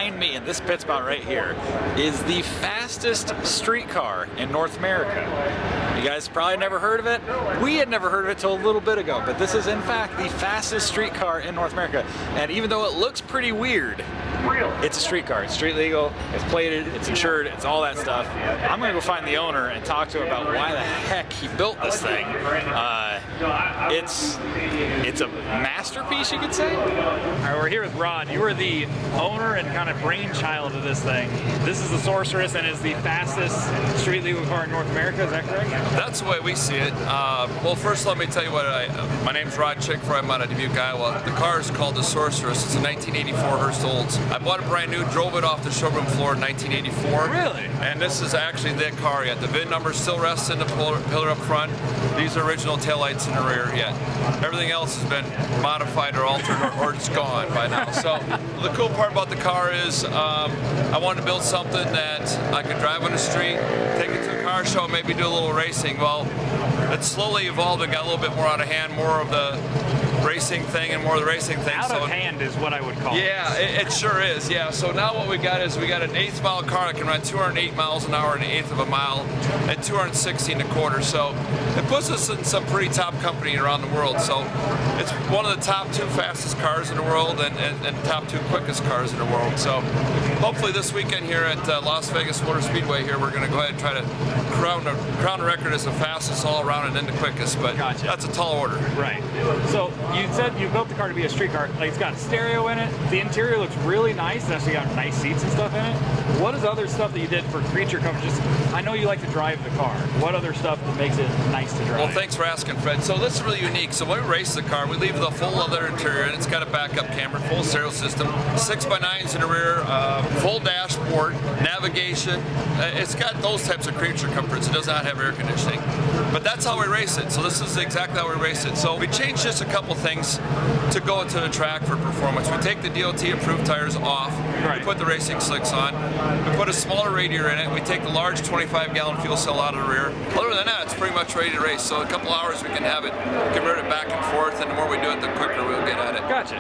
behind me in this pit spot right here is the fastest street car in North America. You guys probably never heard of it. We had never heard of it till a little bit ago, but this is in fact the fastest street car in North America. And even though it looks pretty weird, it's a street car. It's street legal, it's plated, it's insured, it's all that stuff. I'm gonna go find the owner and talk to him about why the heck he built this thing. It's a masterpiece, you could say. All right, we're here with Rod. You are the owner and kind of brainchild of this thing. This is the Sorceress and is the fastest street legal car in North America, is that correct? That's the way we see it. Well, first let me tell you what my name's Rod Chickfry. I'm out of Dubuque, Iowa. The car is called the Sorceress. It's a 1984 Hurst Olds. I bought it brand new, drove it off the showroom floor in 1984. Really? And this is actually that car yet. The VIN number still rests in the pillar up front. These are original taillights in the rear yet. Everything else has been modified or altered or it's gone by now. So the cool part about the car is I wanted to build something that I could drive on the street, take it to a car show, maybe do a little racing. Well, it slowly evolved and got a little bit more out of hand, more of the racing thing and more of the racing thing. Out of hand is what I would call it. Yeah, it sure is, yeah. So now what we got is we got an 1/8 mile car that can run 208 miles an hour in 1/8 of a mile and 216 a quarter. So it puts us in some pretty top company around the world. So it's one of the top 2 fastest cars in the world and top 2 quickest cars in the world. So hopefully this weekend here at Las Vegas Motor Speedway here, we're going to go ahead and try to crown the record as the fastest all around and then the quickest. But Gotcha. That's a tall order. Right. So you said you built the car to be a street car. Like, it's got stereo in it. The interior looks really nice. It's actually got nice seats and stuff in it. What is other stuff that you did for creature comfort? Just, I know you like to drive the car. What other stuff that makes it nice to drive? Well, thanks for asking, Fred. So this is really unique. So when we race the car, we leave the full leather interior, and it's got a backup camera, full stereo system, 6x9s in the rear, full dashboard, navigation. It's got those types of creature comforts. It does not have air conditioning. But that's how we race it. So this is exactly how we race it. So we changed just a couple things to go to the track for performance. We take the DOT approved tires off. Right. We put the racing slicks on. We put a smaller radiator in it. We take the large 25-gallon fuel cell out of the rear. Other than that, it's pretty much ready to race. So a couple hours we can have it converted back and forth, and the more we do it, the quicker we'll get at it. Gotcha.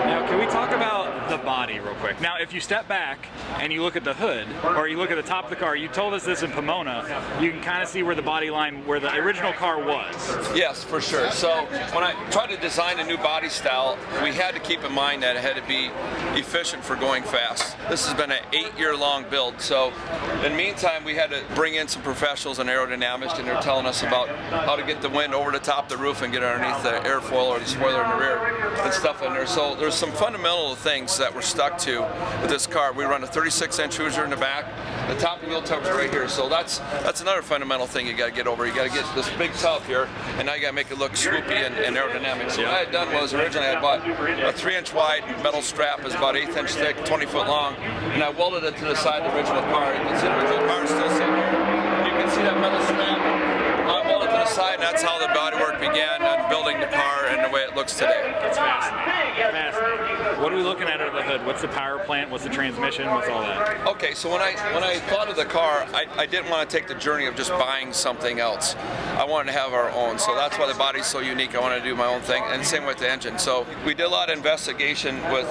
Now, can we talk about the body real quick? Now, if you step back and you look at the hood, or you look at the top of the car, you told us this in Pomona, you can kind of see where the body line, where the original car was. Yes, for sure. So when I tried to design a new body style, we had to keep in mind that it had to be efficient for going fast. This has been an 8-year-long build. So in the meantime, we had to bring in some professionals and aerodynamics, and they're telling us about how to get the wind over the top of the roof and get underneath the airfoil or the spoiler in the rear and stuff in there. So there's some fundamental things that we're stuck to with this car. We run a 36-inch hooser in the back. The top wheel tub's right here. So that's another fundamental thing you got to get over. You got to get this big tub here, and now you got to make it look swoopy and aerodynamic. So what I had done was originally I bought a 3-inch wide metal strap, is about 1/8 inch thick, 20 foot long, and I welded it to the side of the original car. You can see the original car is still sitting here. You can see that metal strap. I welded to the side, and that's how the bodywork began on building the car and the way it looks today. That's fascinating. What are we looking at under the hood? What's the power plant? What's the transmission? What's all that? Okay, so when I thought of the car, I didn't want to take the journey of just buying something else. I wanted to have our own, so that's why the body's so unique. I wanted to do my own thing, and same with the engine. So we did a lot of investigation with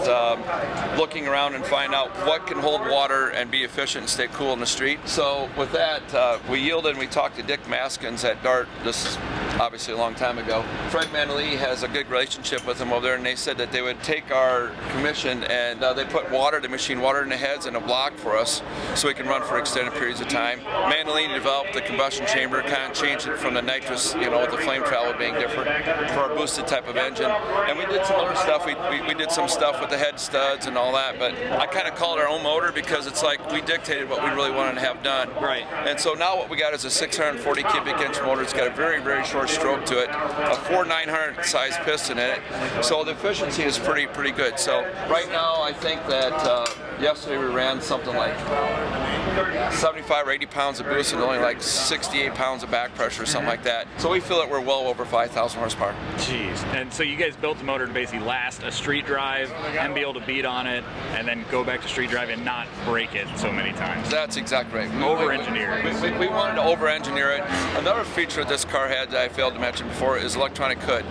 looking around and find out what can hold water and be efficient and stay cool in the street. So with that, we yielded and we talked to Dick Maskins at DART. This is obviously a long time ago. Fred Manley has a good relationship with him over there, and they said that they would take our commission and they put water, the machine water in the heads and a block for us so we can run for extended periods of time. Manley developed the combustion chamber, kind of changed it from the nitrous, with the flame travel being different for our boosted type of engine. And we did some other stuff. We did some stuff with the head studs and all that, but I kind of call it our own motor because it's like we dictated what we really wanted to have done. Right. And so now what we got is a 640 cubic inch motor. It's got a very, very short stroke to it, a 4/900 size piston in it. So the efficiency is pretty good. So right now I think that yesterday we ran something like 75 or 80 pounds of boost and only like 68 pounds of back pressure or something like that. So we feel that we're well over 5,000 horsepower. Jeez. And so you guys built the motor to basically last a street drive and be able to beat on it and then go back to street drive and not break it so many times. That's exactly right. Over-engineered. We wanted to over-engineer it. Another feature this car had that I failed to mention before is electronic hood.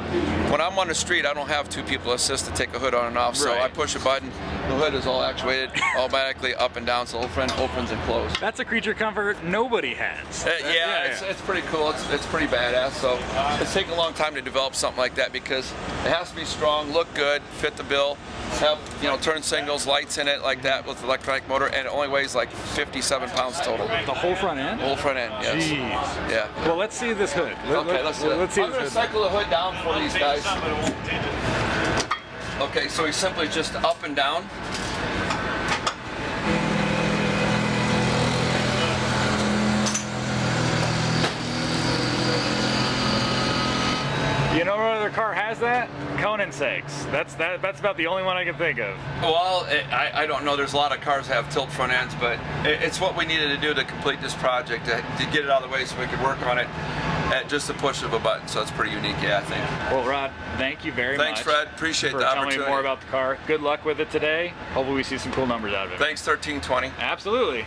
When I'm on the street, I don't have 2 people assist to take a hood on and off, so Right. I push a button, the hood is all actuated. automatically up and down, so the whole front opens and closes. That's a creature comfort nobody has. It's pretty cool. It's pretty badass. So it's taken a long time to develop something like that because it has to be strong, look good, fit the bill, have turn signals, lights in it like that with electronic motor, and it only weighs like 57 pounds total. The whole front end? The whole front end, yes. Jeez. Yeah. Well, let's see this hood. Okay, let's see. Let's see I'm this going to hood. cycle the hood down for these guys. Okay, so he's simply just up and down. You know what other car has that? Conan sakes. That's about the only one I can think of. Well, I don't know. There's a lot of cars that have tilt front ends, but it's what we needed to do to complete this project, to get it out of the way so we could work on it at just the push of a button. So it's pretty unique, yeah, I think. Well, Rod, thank you very much. Thanks, Fred. Appreciate the opportunity. For telling me more about the car. Good luck with it today. Hopefully we see some cool numbers out of it. Thanks, 1320. Absolutely.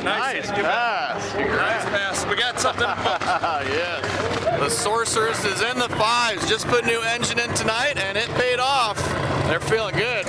Nice pass. We got something. Yeah. The Sorceress is in the fives. Just put a new engine in tonight, and it paid off. They're feeling good.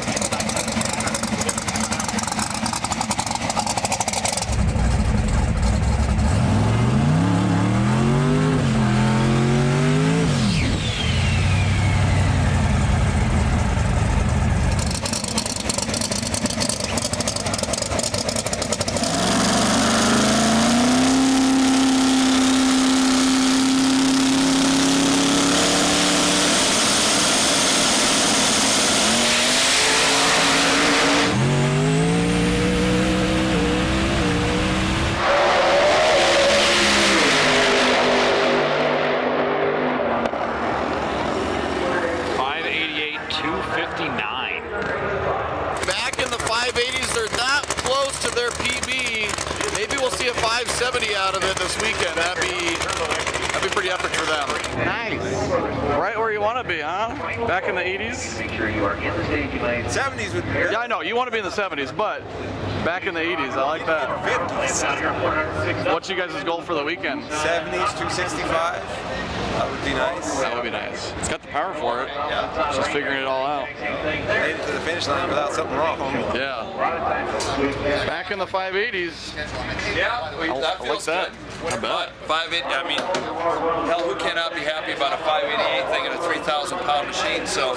Back in the 580s, they're that close to their PB. Maybe we'll see a 570 out of it this weekend. That'd be pretty epic for them. Nice. Right where you want to be, huh? Back in the 80s? 70s would be. Yeah, I know. You want to be in the 70s, but back in the 80s. I like that. 50s. What's you guys' goal for the weekend? 70s, 265. That would be nice. That would be nice. It's got the power for it. Yeah. Just figuring it all out. Made it to the finish line without something wrong. Yeah. Back in the 580s. Yeah, that feels that. good. I bet. 580, I mean, hell, who cannot be happy about a 588 thing in a 3,000 pound machine? So,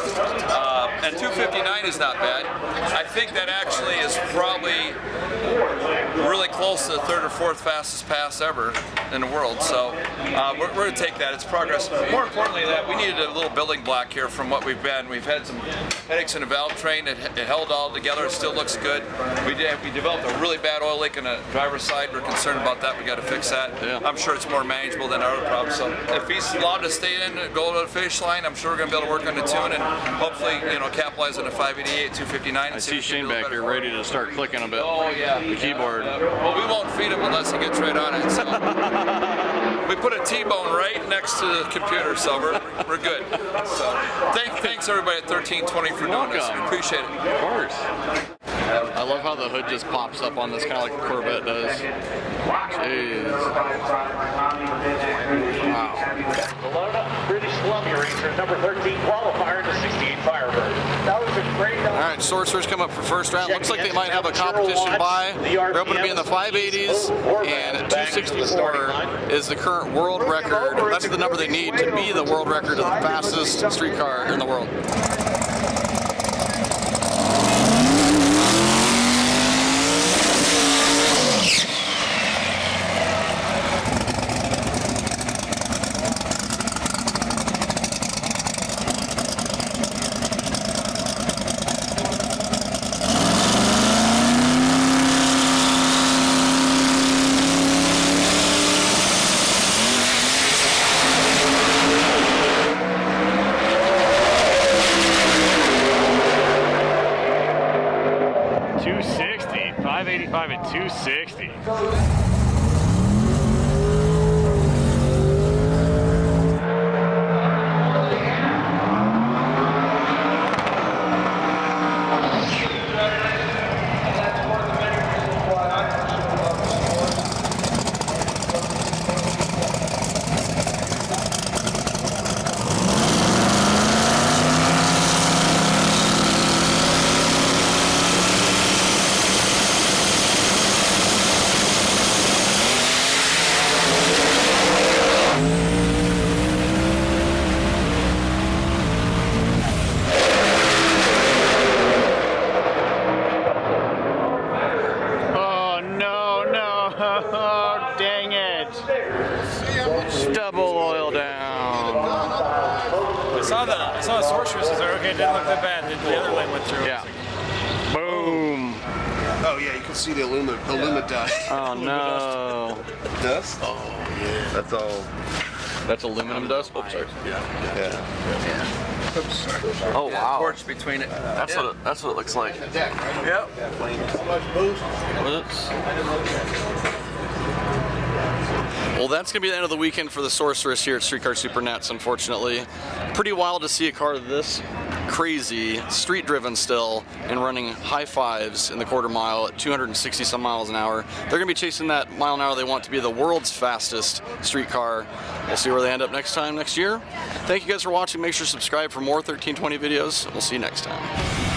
and 259 is not bad. I think that actually is probably really close to the third or fourth fastest pass ever in the world. So, we're going to take that. It's progress. More importantly, that we needed a little building block here from what we've been. We've had some headaches in the valve train. It held all together. It still looks good. We developed a really bad oil leak on the driver's side. We're concerned about that. We got to fix that. Yeah. I'm sure it's more manageable than our other problems. So if he's allowed to stay in and go to the finish line, I'm sure we're going to be able to work on the tune and hopefully, capitalize on the 588, 259. I see Shane back here ready to start clicking a bit. Oh yeah, The keyboard. Well, we won't feed him unless he gets right on it. So. We put a T-bone right next to the computer, so we're good. So thanks everybody at 1320 for doing this. We appreciate it. Of course. I love how the hood just pops up on this, kind of like the Corvette does. Jeez. Wow. British Columbia racer, number 13 qualifier to 68 Firebird. That was a great. All right, Sorcerers come up for first round. Looks like they might have a competition by. They're hoping to be in the 580s, and 264 is the current world record. That's the number they need to be the world record of the fastest street car in the world. 295 and 260. Oh, dang it. Double oil down. I saw the sorceress. Is okay? It didn't look that bad. The other lane went through. Yeah. Boom. Oh yeah, you can see the aluma dust. Oh no. Dust? Oh yeah. That's all. That's aluminum dust? Oops, sorry. Yeah. Oops, sorry. Oh wow. Torch between it. That's what it looks like. Yep. Oops. Well, that's going to be the end of the weekend for the Sorceress here at Street Car Super Nats, unfortunately. Pretty wild to see a car this crazy, street driven still, and running high fives in the quarter mile at 260 some miles an hour. They're going to be chasing that mile an hour they want to be the world's fastest street car. We'll see where they end up next year. Thank you guys for watching. Make sure to subscribe for more 1320 videos. We'll see you next time.